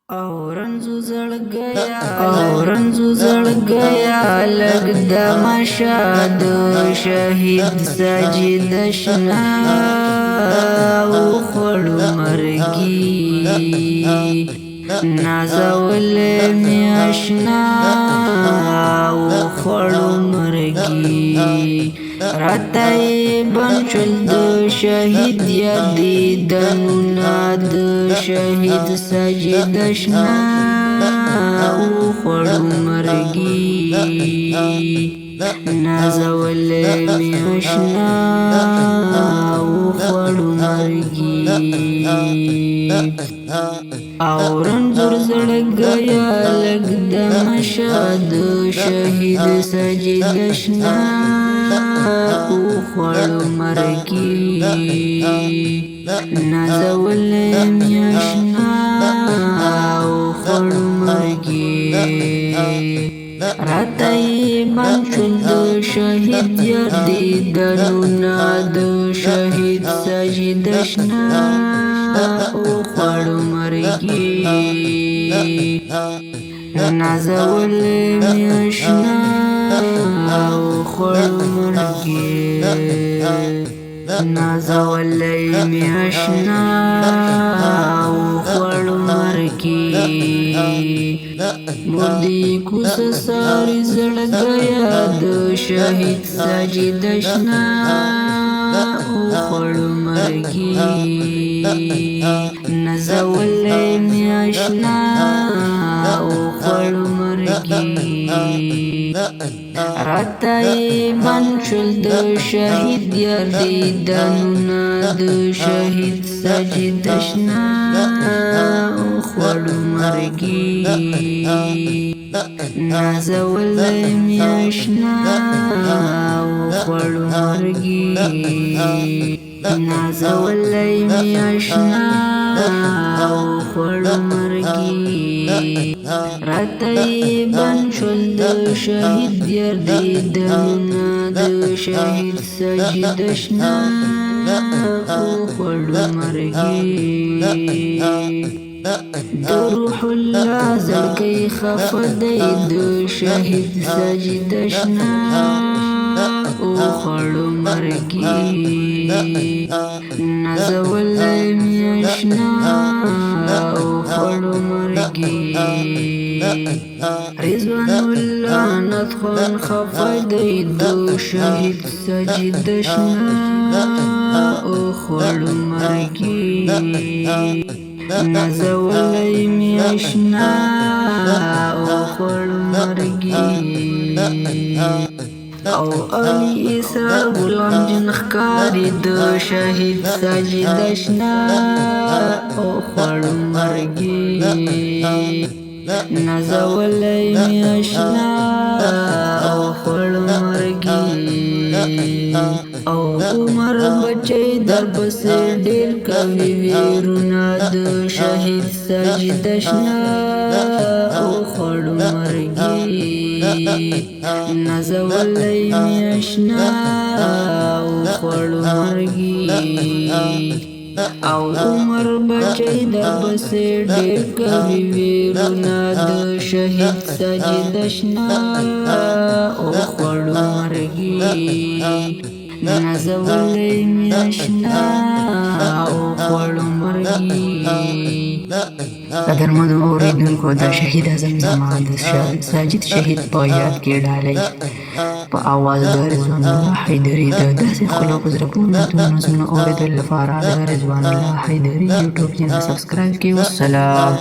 رنځو زړګیا لږ د مشهد شهید ساجد شنا وخوړو مرګي نازول می اشنا وخوړو مرګي راتای بنچل د شهید یادی دنونا د شهید ساجد شنا وخوړو مرګي نازول می اشنا وخوړو مرګي رنځور زړګیا لږ د مشهد شهید ساجد شنا وخوړو مرګي نازول می اشنا وخوړو مرګي راتای بنچل د شهید یادی دنونا د شهید ساجد شنا وخوړو مرګي نازول می اشنا وخوړو مرګي نازول می اشنا وخوړو مرګي مردی کوس ساری زړګیا د شهید ساجد شنا وخوړو مرګي نازول می اشنا وخوړو مرګي راتای بنچل د شهید یادی دنونا د شهید ساجد شنا وخوړو مرګي نازول می اشنا وخوړو مرګي نازول می اشنا وخوړو مرګي راتای بنچل د شهید یادی دنونا د شهید ساجد شنا وخوړو مرګي د روح الله زړګي خفدی د شهید ساجد شنا وخوړو مرګي نازول می اشنا وخوړو مرګي رضوان الله ندخل خفدی د شهید ساجد شنا وخوړو مرګي نازول می اشنا وخوړو مرګي علی اسرار غلام جن ښکاری د شهید ساجد شنا وخوړو مرګي نازول می اشنا وخوړو مرګي عمر بچی در بس ډیر کوي ویرونه د شهید ساجد شنا وخوړو مرګي نازول می اشنا وخوړو مرګي عمر بچی در بس ډیر کوي ویرونه د شهید ساجد شنا وخوړو مرګي نازول می اشنا وخوړو مرګي قدرمنو اوریدونکو د شهید اعظم زمان د ساجد شهید په یاد کې ډالۍ په اواز د رضوان الله حیدري د داسې خلکو زرګونو نظمونو اوریدلو لپاره د رضوان الله حیدري یوټیوب چینل سبسکرایب کړئ. والسلام.